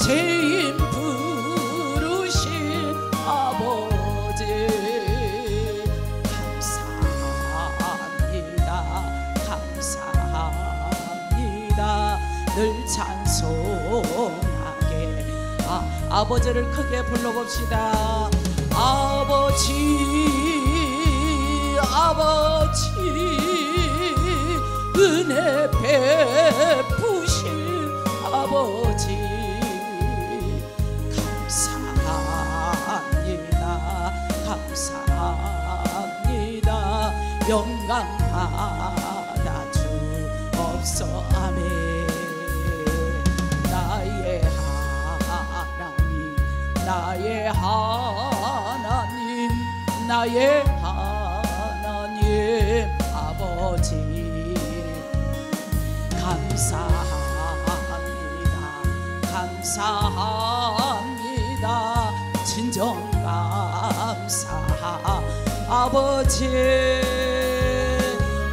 죄인 부르신 아버지 감사합니다. 감사합니다. 늘 찬송하게 아버지를 크게 불러봅시다. 아버지 아버지 은혜 베푸신 아버지 감사합니다. 감사합니다. 영광 받아 주옵소. 아멘. 나의 하나님 나의 하나님 나의 하나님 아버지 감사합니다. 감사합니다. 진정 감사. 아버지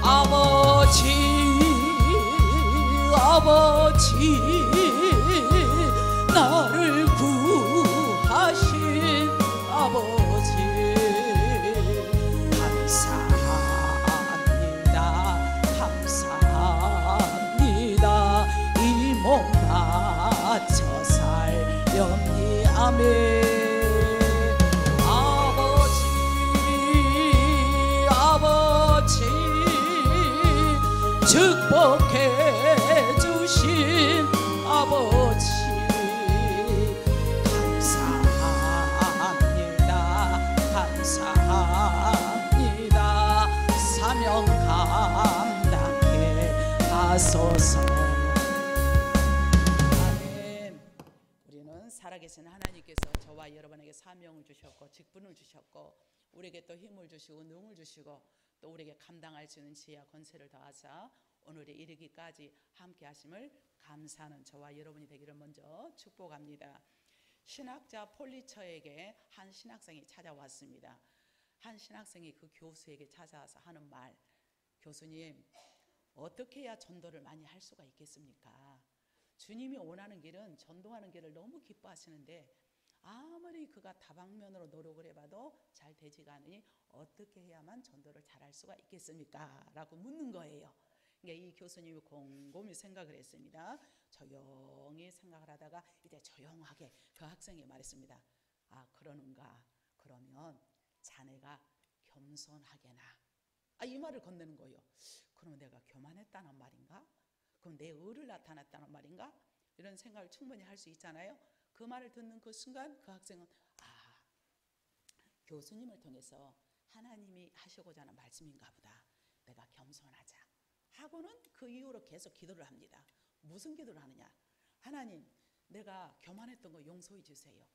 아버지 아버지 나를 구하신 아버지 감사합니다. 감사합니다. 이 몸 바쳐 살렵니. 아멘. 아버지 아버지 축복해 주신 아버지 감사합니다. 감사합니다. 사명 감당해 하소서. 아멘. 우리는 살아계신 하나님께서 저와 여러분에게 사명을 주셨고 직분을 주셨고 우리에게 또 힘을 주시고 능을 주시고 또 우리에게 감당할 수 있는 지혜와 권세를 더하사 오늘에 이르기까지 함께 하심을 감사하는 저와 여러분이 되기를 먼저 축복합니다. 신학자 폴리처에게 한 신학생이 찾아왔습니다. 한 신학생이 그 교수에게 찾아와서 하는 말, 교수님 어떻게 해야 전도를 많이 할 수가 있겠습니까? 주님이 원하는 길은 전도하는 길을 너무 기뻐하시는데 아무리 그가 다방면으로 노력을 해봐도 잘 되지가 않으니 어떻게 해야만 전도를 잘할 수가 있겠습니까? 라고 묻는 거예요. 그러니까 이 교수님이 곰곰이 생각을 했습니다. 조용히 생각을 하다가 이제 조용하게 그 학생이 말했습니다. 아, 그러는가? 그러면 자네가 겸손하게나. 이 말을 건네는 거예요. 그럼 내가 교만했다는 말인가? 그럼 내 의를 나타났다는 말인가? 이런 생각을 충분히 할 수 있잖아요. 그 말을 듣는 그 순간 그 학생은 교수님을 통해서 하나님이 하시고자 하는 말씀인가 보다. 내가 겸손하자 하고는 그 이후로 계속 기도를 합니다. 무슨 기도를 하느냐? 하나님, 내가 교만했던 거 용서해 주세요.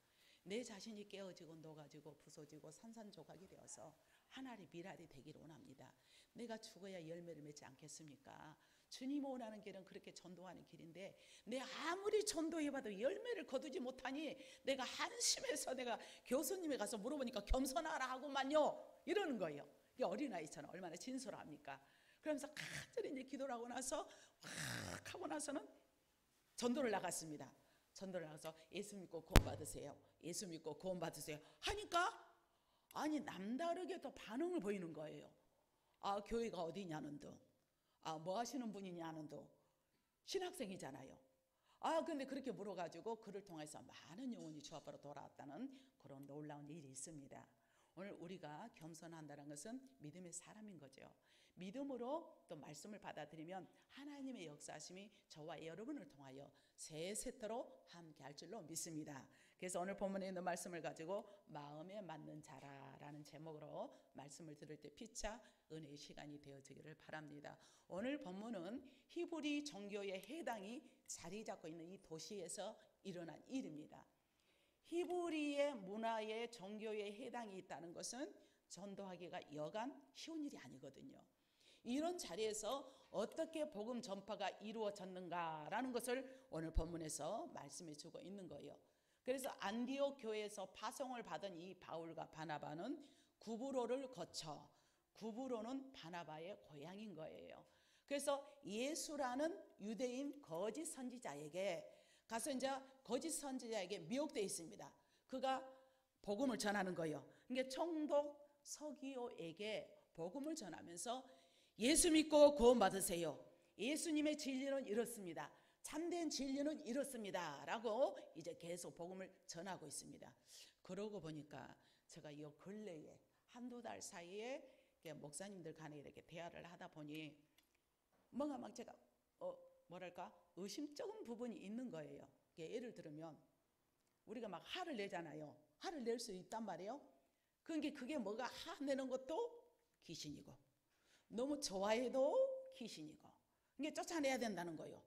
내 자신이 깨어지고 녹아지고 부서지고 산산조각이 되어서 하나님의 미랄이 되기를 원합니다. 내가 죽어야 열매를 맺지 않겠습니까? 주님 원하는 길은 그렇게 전도하는 길인데 내 아무리 전도해봐도 열매를 거두지 못하니 내가 한심해서 내가 교수님에 가서 물어보니까 겸손하라 하고만요 이러는 거예요. 이게 어린아이처럼 얼마나 진솔합니까? 그러면서 간절히 이제 기도를 하고 나서 확 하고 나서는 전도를 나갔습니다. 전도를 나가서 예수 믿고 구원 받으세요. 예수 믿고 구원 받으세요 하니까 아니 남다르게 더 반응을 보이는 거예요. 교회가 어디냐는 둥, 뭐 하시는 분이냐는 둥, 신학생이잖아요. 근데 그렇게 물어가지고 그를 통해서 많은 영혼이 주 앞으로 돌아왔다는 그런 놀라운 일이 있습니다. 오늘 우리가 겸손한다는 것은 믿음의 사람인 거죠. 믿음으로 또 말씀을 받아들이면 하나님의 역사하심이 저와 여러분을 통하여 세세토록 함께 할 줄로 믿습니다. 그래서 오늘 본문에 있는 말씀을 가지고 마음에 맞는 자라라는 제목으로 말씀을 들을 때 피차 은혜의 시간이 되어지기를 바랍니다. 오늘 본문은 히브리 종교의 해당이 자리 잡고 있는 이 도시에서 일어난 일입니다. 히브리의 문화의 종교의 해당이 있다는 것은 전도하기가 여간 쉬운 일이 아니거든요. 이런 자리에서 어떻게 복음 전파가 이루어졌는가라는 것을 오늘 본문에서 말씀해 주고 있는 거예요. 그래서 안디옥 교회에서 파송을 받은 이 바울과 바나바는 구브로를 거쳐, 구브로는 바나바의 고향인 거예요. 그래서 예수라는 유대인 거짓 선지자에게 가서 이제 거짓 선지자에게 미혹되어 있습니다. 그가 복음을 전하는 거예요. 그러니까 총독 서기오에게 복음을 전하면서 예수 믿고 구원 받으세요. 예수님의 진리는 이렇습니다. 참된 진리는 이렇습니다. 라고 이제 계속 복음을 전하고 있습니다. 그러고 보니까 제가 이 근래에 한두 달 사이에 목사님들 간에 이렇게 대화를 하다 보니 뭔가 막 제가 뭐랄까 의심쩍은 부분이 있는 거예요. 예를 들면 우리가 막 화를 내잖아요. 화를 낼 수 있단 말이에요. 그게 뭐가 화내는 것도 귀신이고 너무 좋아해도 귀신이고 이게 쫓아내야 된다는 거예요.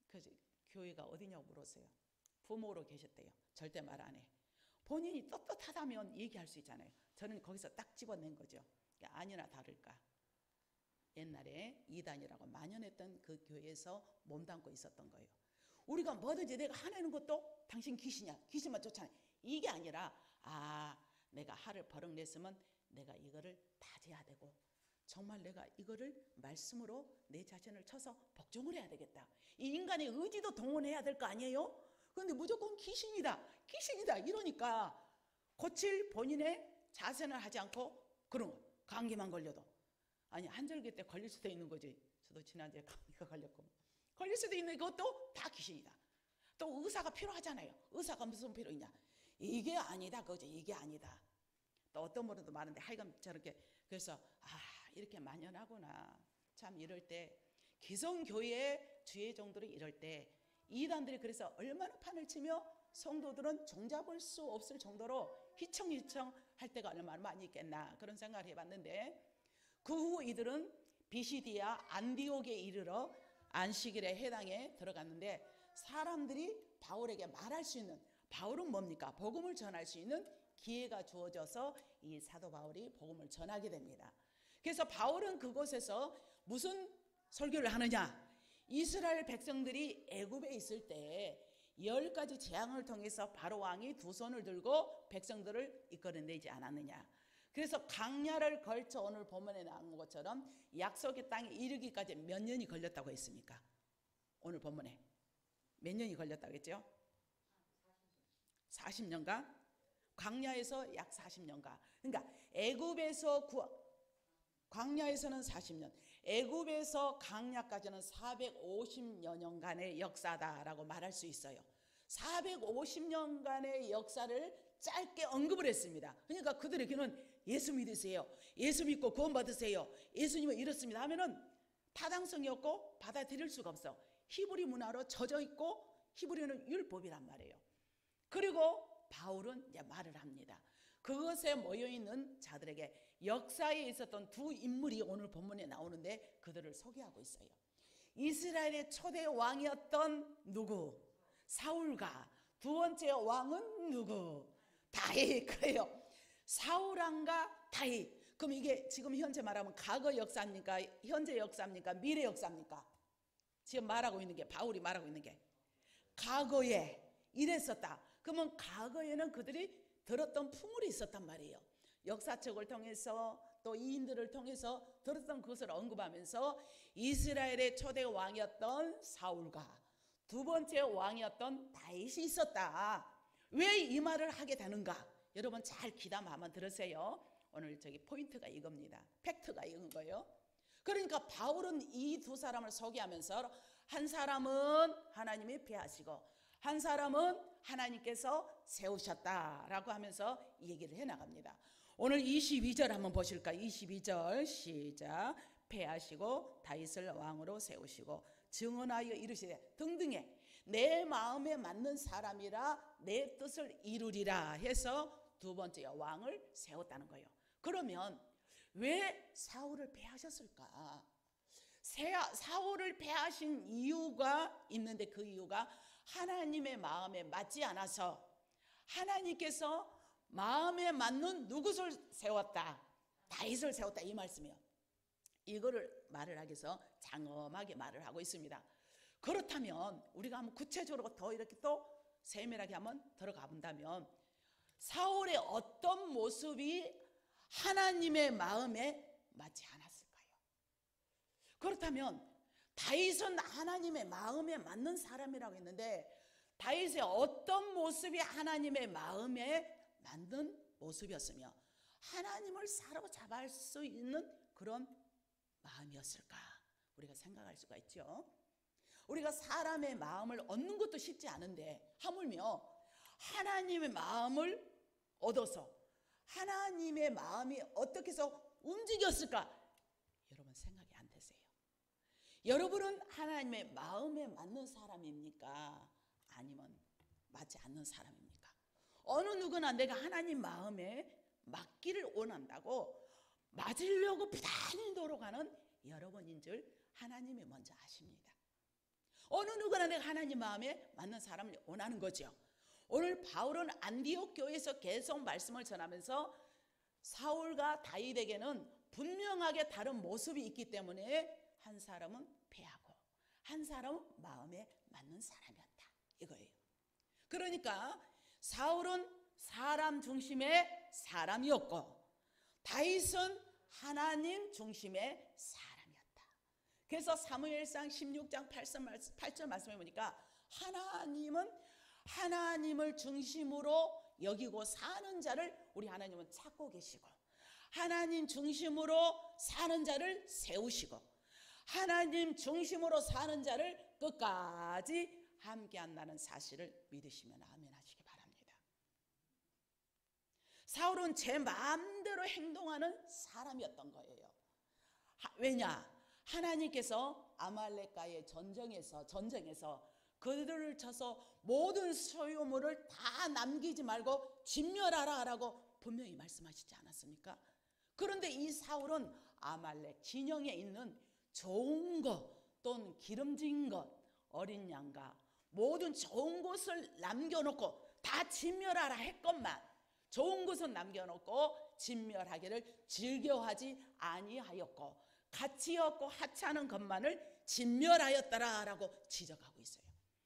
그 교회가 어디냐고 물었어요. 부모로 계셨대요. 절대 말 안 해. 본인이 떳떳하다면 얘기할 수 있잖아요. 저는 거기서 딱 집어낸 거죠. 아니나 다를까 옛날에 이단이라고 만연했던 그 교회에서 몸담고 있었던 거예요. 우리가 뭐든지 내가 화내는 것도 당신 귀신이야. 귀신만 쫓아내. 이게 아니라 내가 화를 버럭 냈으면 내가 이거를 다져야 되고 정말 내가 이거를 말씀으로 내 자신을 쳐서 복종을 해야 되겠다. 이 인간의 의지도 동원해야 될 거 아니에요? 그런데 무조건 귀신이다 이러니까 고칠 본인의 자세는 하지 않고 그런 거 감기만 걸려도 한절기 때 걸릴 수도 있는 거지. 저도 지난주에 감기가 걸렸고 걸릴 수도 있는 것도 다 귀신이다. 또 의사가 필요하잖아요. 의사가 무슨 필요 있냐. 이게 아니다 그거지. 이게 아니다. 또 어떤 분들도 많은데 하여간 저렇게 그래서 이렇게 만연하구나. 참 이럴 때 기성교회의 주의 종들이 이럴 때 이단들이 그래서 얼마나 판을 치며 성도들은 종잡을 수 없을 정도로 휘청휘청 할 때가 얼마나 많이 있겠나 그런 생각을 해봤는데 그 후 이들은 비시디아 안디옥에 이르러 안식일에 해당에 들어갔는데 사람들이 바울에게 말할 수 있는 바울은 뭡니까? 복음을 전할 수 있는 기회가 주어져서 이 사도 바울이 복음을 전하게 됩니다. 그래서 바울은 그곳에서 무슨 설교를 하느냐? 이스라엘 백성들이 애굽에 있을 때 10가지 재앙을 통해서 바로 왕이 두 손을 들고 백성들을 이끌어내지 않았느냐. 그래서 강야를 걸쳐 오늘 본문에 나온 것처럼 약속의 땅에 이르기까지 몇 년이 걸렸다고 했습니까? 오늘 본문에 몇 년이 걸렸다고 했죠? 40년간? 광야에서 약 40년간. 그러니까 애굽에서 광야에서는 40년, 애굽에서 강야까지는 450여 년간의 역사다라고 말할 수 있어요. 450년간의 역사를 짧게 언급을 했습니다. 그러니까 그들에게는 예수 믿으세요. 예수 믿고 구원 받으세요. 예수님은 이렇습니다 하면은 타당성이 없고 받아들일 수가 없어. 히브리 문화로 젖어 있고 히브리는 율법이란 말이에요. 그리고 바울은 이제 말을 합니다. 그것에 모여있는 자들에게 역사에 있었던 두 인물이 오늘 본문에 나오는데 그들을 소개하고 있어요. 이스라엘의 초대 왕이었던 누구? 사울과 두 번째 왕은 누구? 다윗. 그래요. 사울왕과 다윗. 그럼 이게 지금 현재 말하면 과거 역사입니까? 현재 역사입니까? 미래 역사입니까? 지금 말하고 있는 게 바울이 말하고 있는 게 과거에 이랬었다. 그러면 과거에는 그들이 들었던 풍물이 있었단 말이에요. 역사책을 통해서 또 이인들을 통해서 들었던 그것을 언급하면서 이스라엘의 초대 왕이었던 사울과 두 번째 왕이었던 다윗이 있었다. 왜 이 말을 하게 되는가? 여러분 잘 귀담아 한번 들으세요. 오늘 저기 포인트가 이겁니다. 팩트가 이건 거예요. 그러니까 바울은 이 두 사람을 소개하면서 한 사람은 하나님이 폐하시고 한 사람은 하나님께서 세우셨다라고 하면서 얘기를 해나갑니다. 오늘 22절 한번 보실까요? 22절 시작. 폐하시고 다윗을 왕으로 세우시고 증언하여 이르시되 등등의 내 마음에 맞는 사람이라 내 뜻을 이루리라 해서 두 번째 왕을 세웠다는 거예요. 그러면 왜 사울을 폐하셨을까? 사울을 폐하신 이유가 있는데 그 이유가 하나님의 마음에 맞지 않아서 하나님께서 마음에 맞는 누구를 세웠다? 다윗을 세웠다 이 말씀이에요. 이거를 말을 하기 위해서 장엄하게 말을 하고 있습니다. 그렇다면 우리가 한번 구체적으로 더 이렇게 또 세밀하게 한번 들어가 본다면 사울의 어떤 모습이 하나님의 마음에 맞지 않았을까요? 그렇다면 다윗은 하나님의 마음에 맞는 사람이라고 했는데 다윗의 어떤 모습이 하나님의 마음에 맞는 모습이었으며 하나님을 사로잡을 수 있는 그런 마음이었을까? 우리가 생각할 수가 있죠. 우리가 사람의 마음을 얻는 것도 쉽지 않은데 하물며 하나님의 마음을 얻어서 하나님의 마음이 어떻게 해서 움직였을까? 여러분 생각이 안 되세요? 여러분은 하나님의 마음에 맞는 사람입니까? 아니면 맞지 않는 사람입니까? 어느 누구나 내가 하나님 마음에 맞기를 원한다고 맞으려고 부단히 노력하는 여러분인 줄 하나님이 먼저 아십니다. 어느 누구나 내가 하나님 마음에 맞는 사람을 원하는 거죠. 오늘 바울은 안디옥 교회에서 계속 말씀을 전하면서 사울과 다윗에게는 분명하게 다른 모습이 있기 때문에 한 사람은 패하고 한 사람은 마음에 맞는 사람이었다 이거예요. 그러니까 사울은 사람 중심의 사람이었고 다윗은 하나님 중심의 사람이었다. 그래서 사무엘상 16장 8절 말씀해 보니까 하나님은 하나님을 중심으로 여기고 사는 자를 우리 하나님은 찾고 계시고 하나님 중심으로 사는 자를 세우시고 하나님 중심으로 사는 자를 끝까지 함께 한다는 사실을 믿으시면 아멘 하시기 바랍니다. 사울은 제 마음대로 행동하는 사람이었던 거예요. 왜냐? 하나님께서 아말렉과의 전쟁에서 그들을 쳐서 모든 소유물을 다 남기지 말고 진멸하라 라고 분명히 말씀하시지 않았습니까? 그런데 이 사울은 아말렉 진영에 있는 좋은 것 또는 기름진 것 어린 양과 모든 좋은 것을 남겨놓고 다 진멸하라 했건만 좋은 것은 남겨놓고 진멸하기를 즐겨하지 아니하였고 가치 없고 하찮은 것만을 진멸하였더라라고 지적하고 있어요.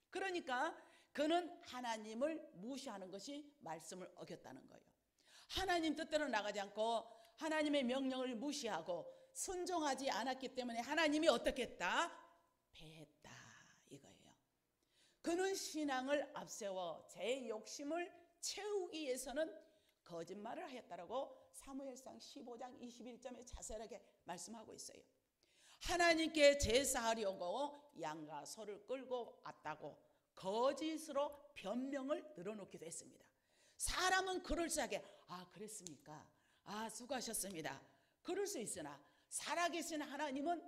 그러니까 그는 하나님을 무시하는 것이 말씀을 어겼다는 거예요. 하나님 뜻대로 나가지 않고 하나님의 명령을 무시하고 순종하지 않았기 때문에 하나님이 어떻게 했다? 패했다 이거예요. 그는 신앙을 앞세워 제 욕심을 채우기 위해서는 거짓말을 하였다라고 사무엘상 15장 21절에 자세하게 말씀하고 있어요. 하나님께 제사하려고 양과 소를 끌고 왔다고 거짓으로 변명을 늘어놓기도 했습니다. 사람은 그럴싸하게 그랬습니까? 수고하셨습니다. 그럴 수 있으나 살아계신 하나님은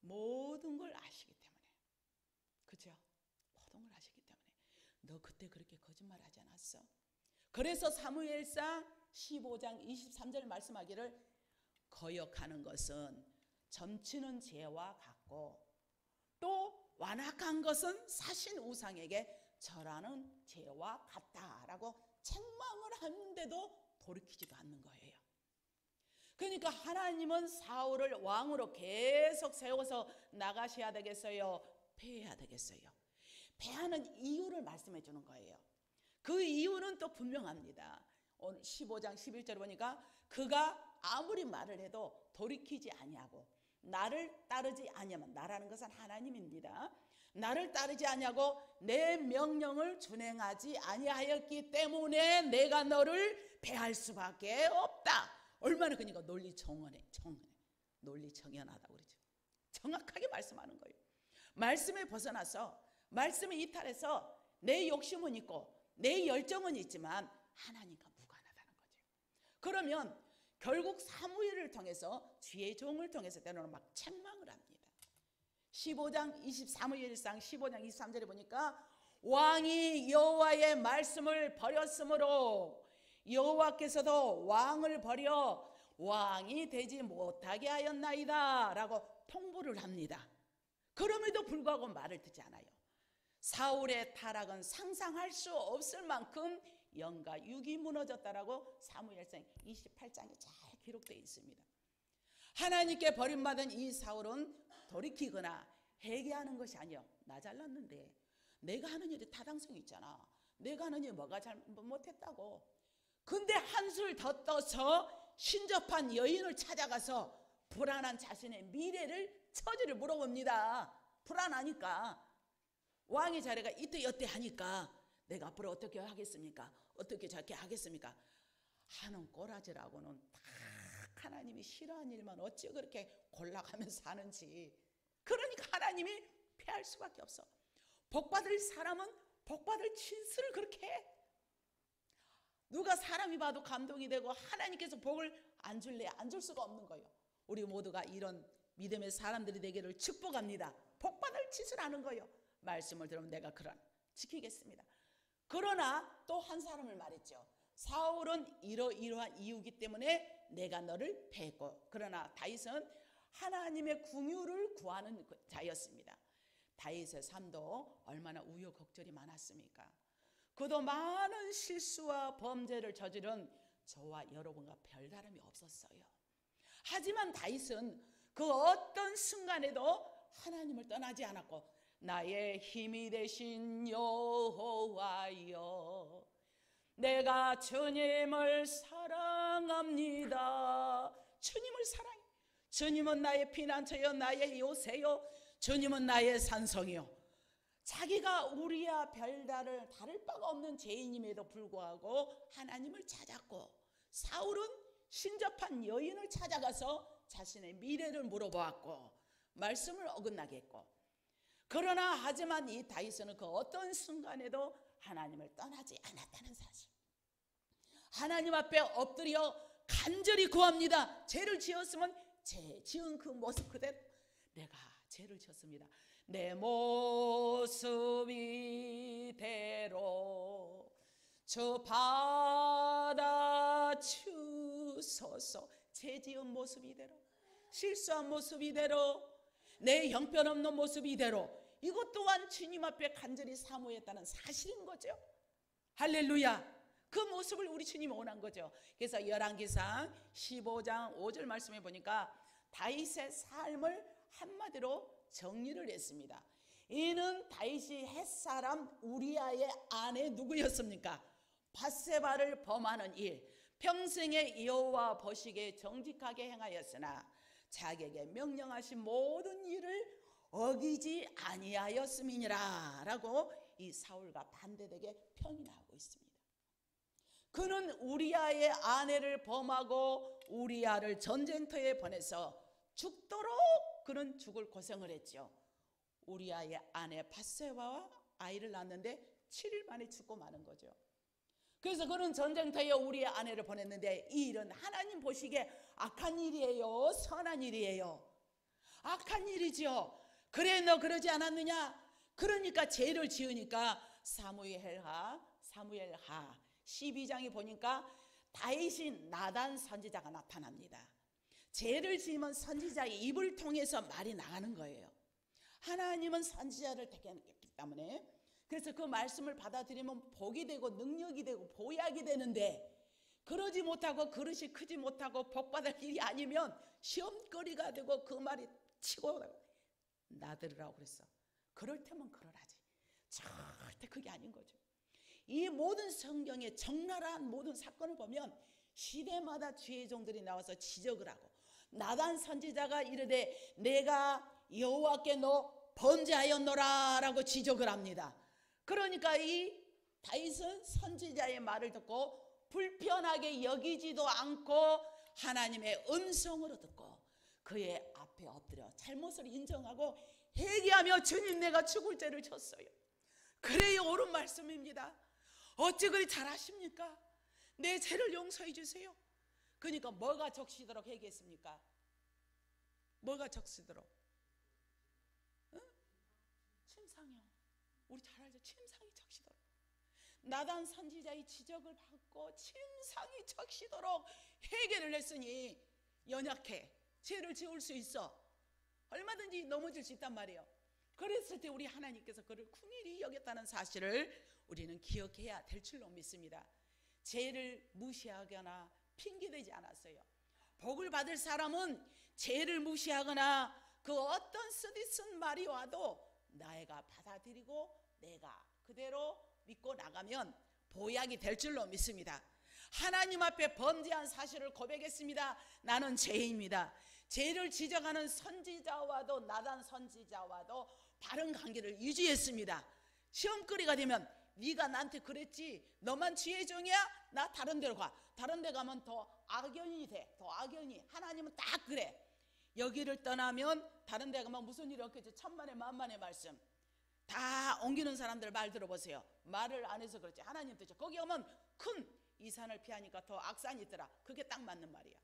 모든 걸 아시기 때문에 그죠? 모든 걸 아시기 때문에 너 그때 그렇게 거짓말하지 않았어? 그래서 사무엘상 15장 23절 말씀하기를 거역하는 것은 점치는 죄와 같고 또 완악한 것은 사신 우상에게 절하는 죄와 같다라고 책망을 하는데도 돌이키지도 않는 거예요. 그러니까 하나님은 사울을 왕으로 계속 세워서 나가셔야 되겠어요? 패해야 되겠어요? 패하는 이유를 말씀해 주는 거예요. 그 이유는 또 분명합니다. 오늘 15장 11절에 보니까 그가 아무리 말을 해도 돌이키지 아니하고 나를 따르지 아니하면 나라는 것은 하나님입니다. 나를 따르지 아니하고 내 명령을 준행하지 아니하였기 때문에 내가 너를 패할 수밖에 없다. 얼마나 그러니까 논리정연하다고 그러죠. 정확하게 말씀하는 거예요. 말씀에 벗어나서 말씀에 이탈해서 내 욕심은 있고 내 열정은 있지만 하나님과 무관하다는 거죠. 그러면 결국 사무엘을 통해서 주의 종을 통해서 때로는 막 책망을 합니다. 15장 사무엘상 15장 23절에 보니까 왕이 여호와의 말씀을 버렸으므로 여호와께서도 왕을 버려 왕이 되지 못하게 하였나이다 라고 통보를 합니다. 그럼에도 불구하고 말을 듣지 않아요. 사울의 타락은 상상할 수 없을 만큼 영과 육이 무너졌다라고 사무엘상 28장에 잘 기록되어 있습니다. 하나님께 버림받은 이 사울은 돌이키거나 회개하는 것이 아니요. 나 잘났는데 내가 하는 일이 타당성이 있잖아. 내가 하는 일 뭐가 잘못했다고. 근데 한술 더 떠서 신접한 여인을 찾아가서 불안한 자신의 미래를 처지를 물어봅니다. 불안하니까. 왕의 자리가 이때 여때 하니까 내가 앞으로 어떻게 하겠습니까? 어떻게 저렇게 하겠습니까? 하는 꼬라지라고는 딱 하나님이 싫어하는 일만 어찌 그렇게 골라가면서 사는지. 그러니까 하나님이 피할 수밖에 없어. 복받을 사람은 복받을 진술을 그렇게 해. 누가 사람이 봐도 감동이 되고 하나님께서 복을 안 줄래? 안 줄 수가 없는 거예요. 우리 모두가 이런 믿음의 사람들이 되기를 축복합니다. 복받을 짓을 하는 거예요. 말씀을 들으면 내가 그런 지키겠습니다. 그러나 또 한 사람을 말했죠. 사울은 이러이러한 이유기 때문에 내가 너를 패했고, 그러나 다윗은 하나님의 긍휼을 구하는 자였습니다. 다윗의 삶도 얼마나 우여곡절이 많았습니까? 그도 많은 실수와 범죄를 저지른 저와 여러분과 별다름이 없었어요. 하지만 다윗은 그 어떤 순간에도 하나님을 떠나지 않았고, 나의 힘이 되신 여호와여, 내가 주님을 사랑합니다. 주님을 사랑해. 주님은 나의 피난처요, 나의 요새요, 주님은 나의 산성이요. 자기가 우리야 별다를 다를 바가 없는 죄인임에도 불구하고 하나님을 찾았고, 사울은 신접한 여인을 찾아가서 자신의 미래를 물어보았고 말씀을 어긋나게 했고, 그러나 하지만 이 다윗은 그 어떤 순간에도 하나님을 떠나지 않았다는 사실. 하나님 앞에 엎드려 간절히 구합니다. 죄를 지었으면 죄 지은 그 모습 그대로, 내가 죄를 지었습니다. 내 모습 이대로 주 받아주소서. 죄 지은 모습 이대로, 실수한 모습 이대로, 내 형편없는 모습 이대로, 이것 또한 주님 앞에 간절히 사모했다는 사실인 거죠. 할렐루야. 그 모습을 우리 주님이 원한 거죠. 그래서 열왕기상 15장 5절 말씀해 보니까 다윗의 삶을 한마디로 정리를 했습니다. 이는 다윗이 햇사람 우리아의 아내 누구였습니까? 밧세바를 범하는 일, 평생에 여호와 보시기에 정직하게 행하였으나 자기에게 명령하신 모든 일을 어기지 아니하였음이니라 라고 이 사울과 반대되게 평인하고 있습니다. 그는 우리아의 아내를 범하고 우리아를 전쟁터에 보내서 죽도록 그는 죽을 고생을 했죠. 우리아의 아내 밧세바와 아이를 낳았는데 7일 만에 죽고 마는 거죠. 그래서 그는 전쟁터에 우리의 아내를 보냈는데 이 일은 하나님 보시기에 악한 일이에요, 선한 일이에요? 악한 일이죠. 그래, 너 그러지 않았느냐? 그러니까 죄를 지으니까 사무엘하 12장에 보니까 다윗이 나단 선지자가 나타납니다. 죄를 지으면 선지자의 입을 통해서 말이 나가는 거예요. 하나님은 선지자를 택했기 때문에, 그래서 그 말씀을 받아들이면 복이 되고 능력이 되고 보약이 되는데, 그러지 못하고 그릇이 크지 못하고 복받을 일이 아니면 시험거리가 되고 그 말이 치고 나들으라고 그랬어. 그럴 테면 그러라지. 절대 그게 아닌 거죠. 이 모든 성경의 적나라한 모든 사건을 보면 시대마다 주의 종들이 나와서 지적을 하고, 나단 선지자가 이르되 내가 여호와께 너 범죄하였노라 라고 지적을 합니다. 그러니까 이 다윗은 선지자의 말을 듣고 불편하게 여기지도 않고 하나님의 음성으로 듣고 그의 앞에 엎드려 잘못을 인정하고 회개하며 주님, 내가 죽을 죄를 졌어요. 그래야 옳은 말씀입니다. 어찌 그리 잘하십니까? 내 죄를 용서해 주세요. 그러니까 뭐가 적시도록 회개했습니까? 뭐가 적시도록? 응? 침상이요. 우리 잘 알죠? 침상이 적시도록. 나단 선지자의 지적을 받고 침상이 적시도록 회개를 했으니 연약해. 죄를 지을 수 있어. 얼마든지 넘어질 수 있단 말이에요. 그랬을 때 우리 하나님께서 그를 긍휼히 여겼다는 사실을 우리는 기억해야 될 줄로 믿습니다. 죄를 무시하거나 핑계대지 않았어요. 복을 받을 사람은 죄를 무시하거나 그 어떤 쓰디쓴 말이 와도 내가 받아들이고 내가 그대로 믿고 나가면 보약이 될 줄로 믿습니다. 하나님 앞에 범죄한 사실을 고백했습니다. 나는 죄인입니다. 죄를 지적하는 선지자와도 나단 선지자와도 바른 관계를 유지했습니다. 시험거리가 되면 네가 나한테 그랬지, 너만 지혜의 종이야? 나 다른 데로 가. 다른 데 가면 더 악연이 돼. 더 악연이. 하나님은 딱 그래. 여기를 떠나면 다른 데 가면 무슨 일이 없겠지. 천만의 만만의 말씀 다 옮기는 사람들 말 들어보세요. 말을 안 해서 그렇지. 하나님 뜻이죠. 거기 가면 큰 이 산을 피하니까 더 악산이 있더라. 그게 딱 맞는 말이야.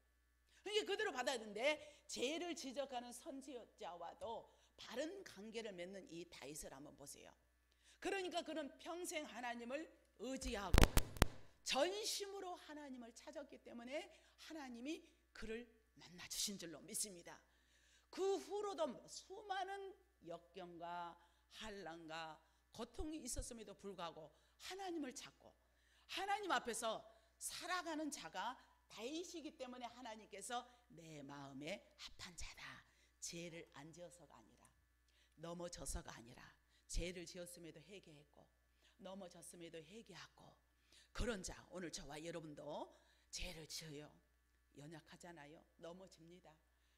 그게 그대로 받아야 되는데, 죄를 지적하는 선지자와도 바른 관계를 맺는 이 다윗을 한번 보세요. 그러니까 그는 평생 하나님을 의지하고 전심으로 하나님을 찾았기 때문에 하나님이 그를 만나주신 줄로 믿습니다. 그 후로도 수많은 역경과 환난과 고통이 있었음에도 불구하고 하나님을 찾고 하나님 앞에서 살아가는 자가 다윗이기 때문에 하나님께서 내 마음에 합한 자다. 죄를 안 지어서가 아니라, 넘어져서가 아니라, 죄를 지었음에도 회개했고 넘어졌음에도 회개하고, 그런 자, 오늘 저와 여러분도 죄를 지어요. 연약하잖아요. 넘어집니다.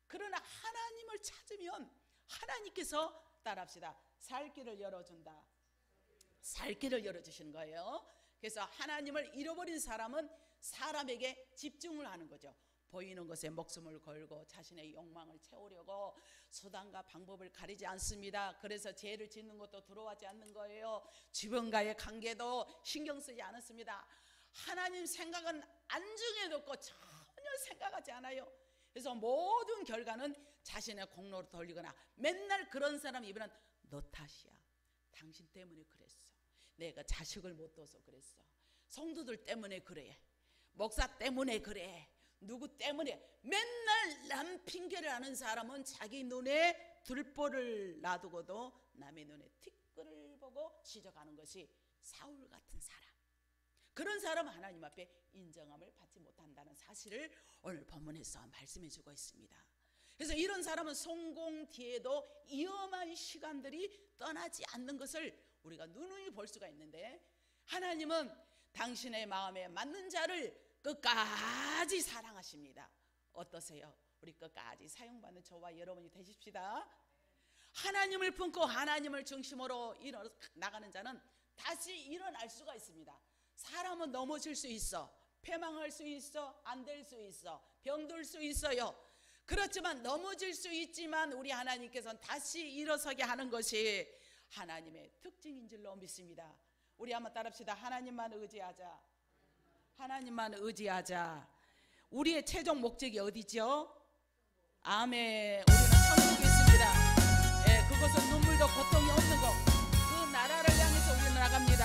그러나 하나님을 찾으면 하나님께서, 따라합시다, 살 길을 열어준다. 살 길을 열어주시는 거예요. 그래서 하나님을 잃어버린 사람은 사람에게 집중을 하는 거죠. 보이는 것에 목숨을 걸고 자신의 욕망을 채우려고 수단과 방법을 가리지 않습니다. 그래서 죄를 짓는 것도 두려워하지 않는 거예요. 주변과의 관계도 신경 쓰지 않았습니다. 하나님 생각은 안중에 놓고 전혀 생각하지 않아요. 그래서 모든 결과는 자신의 공로로 돌리거나, 맨날 그런 사람 입에는 너 탓이야. 당신 때문에 그랬어. 내가 자식을 못 둬서 그랬어. 성도들 때문에 그래. 목사 때문에 그래. 누구 때문에. 맨날 남 핑계를 하는 사람은 자기 눈에 들보를 놔두고도 남의 눈에 티끌을 보고 지적하는 것이 사울 같은 사람. 그런 사람은 하나님 앞에 인정함을 받지 못한다는 사실을 오늘 본문에서 말씀해 주고 있습니다. 그래서 이런 사람은 성공 뒤에도 위험한 시간들이 떠나지 않는 것을 우리가 누누이 볼 수가 있는데, 하나님은 당신의 마음에 맞는 자를 끝까지 사랑하십니다. 어떠세요? 우리 끝까지 사용받는 저와 여러분이 되십시다. 하나님을 품고 하나님을 중심으로 나가는 자는 다시 일어날 수가 있습니다. 사람은 넘어질 수 있어. 패망할 수 있어. 안 될 수 있어. 병들 수 있어요. 그렇지만 넘어질 수 있지만 우리 하나님께서는 다시 일어서게 하는 것이 하나님의 특징인 줄로 믿습니다. 우리 한번 따라합시다. 하나님만 의지하자. 하나님만 의지하자. 우리의 최종 목적이 어디죠? 아멘. 우리는 천국에 있습니다. 예, 그것은 눈물도 고통이 없는 것. 그 나라를 향해서 우리는 나갑니다.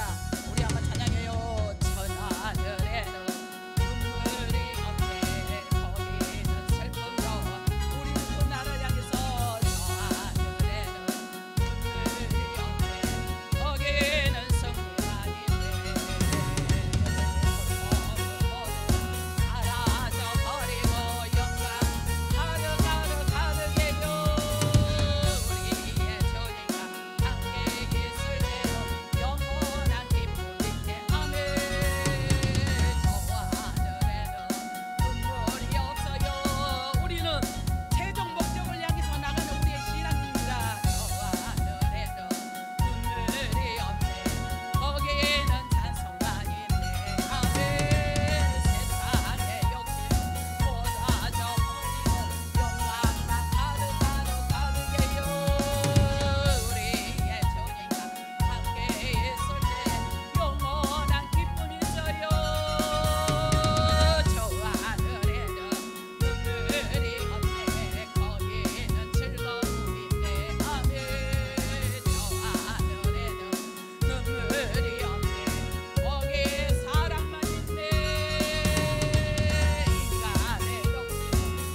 우리 한번 찬양해요. 천하늘에는 눈물이 없네. 거기는 슬픔도. 우리는 그 나라를 향해서 천하늘에는 눈물이 없네. 거기는 성리가 있네. 사라져버리고 영광 가득 가득해요. 우리의 주님과 함께 있을 때로 영원한 기쁨 있게. 아멘. 저 하늘에는 눈물이 없어요. 우리는 최종 목적을 향해서 나가는 우리의 신앙입니다. 저 하늘에는 눈물이 없네. 거기에는 찬송가 있네. 아멘. 세상의 욕심 쏟아져버리고 영광만 가득 가득해요. 우리의 주님과 함께 있을 때 영원한 기쁨이 있어요. 저 하늘에는 눈물이 없네. 거기는 즐거움이 있네. 아멘. 저 하늘에는 눈물이 없네. 거기에 사랑만 있네. 인간의 욕심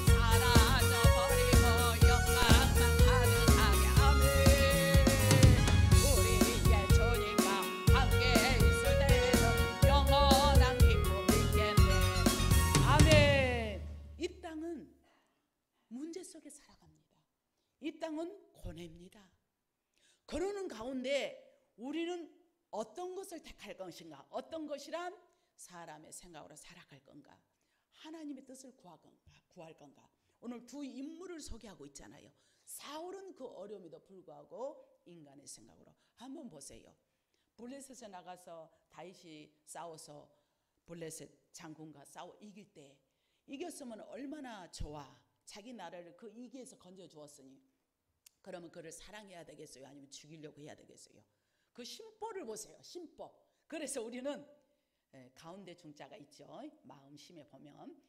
사라져버리고 영광만 가득하게. 아멘. 우리의 주님과 함께 있을 때에는 영원한 기쁨이 있겠네. 아멘. 이 땅은 문제 속에 살아갑니다. 이 땅은 고뇌입니다. 그러는 가운데 우리는 어떤 것을 택할 것인가? 어떤 것이란 사람의 생각으로 살아갈 건가? 하나님의 뜻을 구할 건가? 오늘 두 인물을 소개하고 있잖아요. 사울은 그 어려움에도 불구하고 인간의 생각으로. 한번 보세요. 블레셋에 나가서 다윗이 싸워서 블레셋 장군과 싸워 이길 때, 이겼으면 얼마나 좋아. 자기 나라를 그 위기에서 건져 주었으니 그러면 그를 사랑해야 되겠어요? 아니면 죽이려고 해야 되겠어요? 그 심보를 보세요. 심보. 그래서 우리는 가운데 중자가 있죠. 마음심에 보면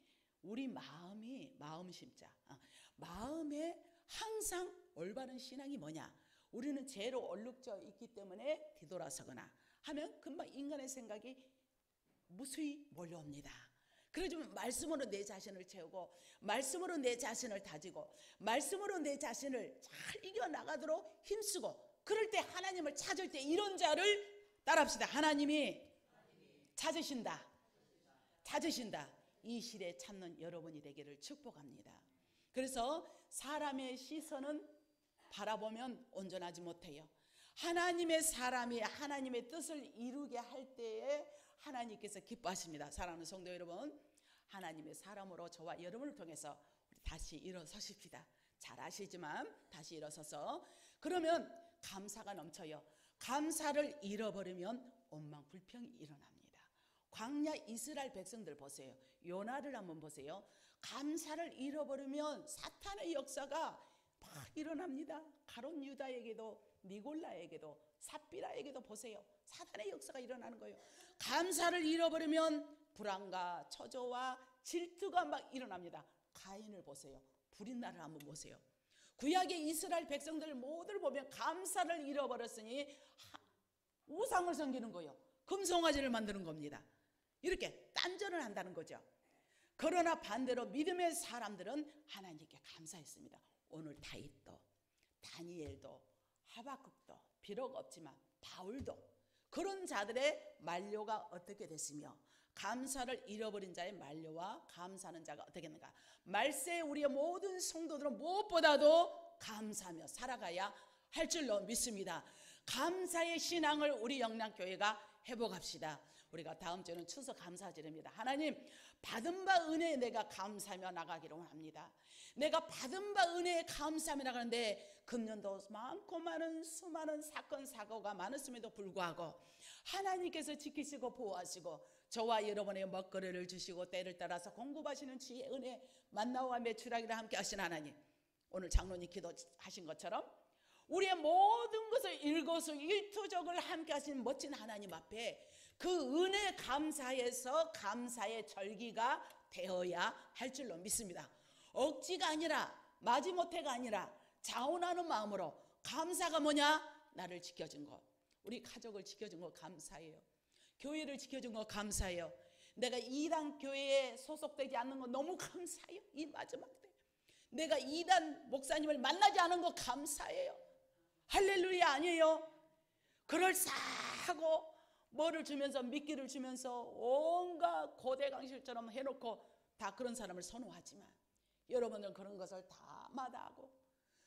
우리 마음이 마음심자. 마음에 항상 올바른 신앙이 뭐냐? 우리는 죄로 얼룩져 있기 때문에 뒤돌아서거나 하면 금방 인간의 생각이 무수히 몰려옵니다. 그래서 말씀으로 내 자신을 채우고, 말씀으로 내 자신을 다지고, 말씀으로 내 자신을 잘 이겨나가도록 힘쓰고, 그럴 때 하나님을 찾을 때 이런 자를 따라합시다. 하나님이 찾으신다. 찾으신다. 이 시대에 찾는 여러분이 되기를 축복합니다. 그래서 사람의 시선은 바라보면 온전하지 못해요. 하나님의 사람이 하나님의 뜻을 이루게 할 때에 하나님께서 기뻐하십니다. 사랑하는 성도 여러분, 하나님의 사람으로 저와 여러분을 통해서 우리 다시 일어서십시다. 잘 아시지만 다시 일어서서, 그러면 감사가 넘쳐요. 감사를 잃어버리면 원망불평이 일어납니다. 광야 이스라엘 백성들 보세요. 요나를 한번 보세요. 감사를 잃어버리면 사탄의 역사가 막 일어납니다. 가롯 유다에게도 니골라에게도 삽비라에게도 보세요. 사탄의 역사가 일어나는 거예요. 감사를 잃어버리면 불안과 초조와 질투가 막 일어납니다. 가인을 보세요. 불인 날을 한번 보세요. 구약의 이스라엘 백성들 모두를 보면 감사를 잃어버렸으니 우상을 섬기는 거예요. 금송아지를 만드는 겁니다. 이렇게 딴전을 한다는 거죠. 그러나 반대로 믿음의 사람들은 하나님께 감사했습니다. 오늘 다윗도, 다니엘도, 하박국도, 비록 없지만 바울도, 그런 자들의 만료가 어떻게 됐으며, 감사를 잃어버린 자의 만료와 감사하는 자가 어떻게 됐는가. 말세에 우리의 모든 성도들은 무엇보다도 감사하며 살아가야 할 줄로 믿습니다. 감사의 신앙을 우리 영락교회가 회복합시다. 우리가 다음 주에는 추석 감사절입니다. 하나님, 받은 바 은혜에 내가 감사하며 나가기를 원합니다. 내가 받은 바 은혜에 감사하며 나가는데 금년도 많고 많은 수많은 사건 사고가 많았음에도 불구하고 하나님께서 지키시고 보호하시고 저와 여러분의 먹거리를 주시고 때를 따라서 공급하시는 주의 은혜 만나와 매출하기를 함께 하신 하나님, 오늘 장로님 기도하신 것처럼 우리의 모든 것을 일거수일투족을 함께 하신 멋진 하나님 앞에 그 은혜 감사에서 감사의 절기가 되어야 할 줄로 믿습니다. 억지가 아니라 마지못해가 아니라 자원하는 마음으로, 감사가 뭐냐? 나를 지켜준 것, 우리 가족을 지켜준 것 감사해요. 교회를 지켜준 것 감사해요. 내가 이단 교회에 소속되지 않는 거 너무 감사해요. 이 마지막 때 내가 이단 목사님을 만나지 않은 거 감사해요. 할렐루야 아니에요? 그럴싸하고 뭐를 주면서 미끼를 주면서 온갖 고대 강실처럼 해놓고 다 그런 사람을 선호하지만 여러분들은 그런 것을 다 마다하고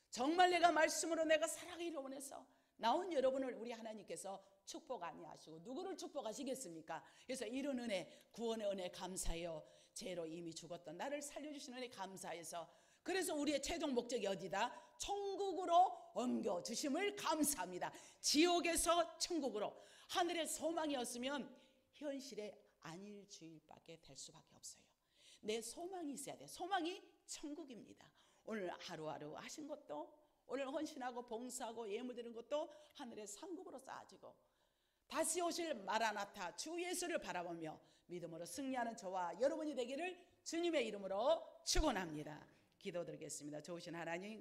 정말 내가 말씀으로 내가 살아가기를 원해서 나온 여러분을 우리 하나님께서 축복 아니하시고 누구를 축복하시겠습니까? 그래서 이런 은혜, 구원의 은혜 감사해요. 죄로 이미 죽었던 나를 살려주시는 은혜 감사해서, 그래서 우리의 최종 목적이 어디다? 천국으로 옮겨주심을 감사합니다. 지옥에서 천국으로. 하늘의 소망이었으면 현실의 안일주일밖에 될 수밖에 없어요. 내 소망이 있어야 돼. 소망이 천국입니다. 오늘 하루하루 하신 것도, 오늘 헌신하고 봉사하고 예물 드리는 것도 하늘의 상급으로 쌓아지고 다시 오실 마라나타 주 예수를 바라보며 믿음으로 승리하는 저와 여러분이 되기를 주님의 이름으로 축원합니다. 기도드리겠습니다. 좋으신 하나님,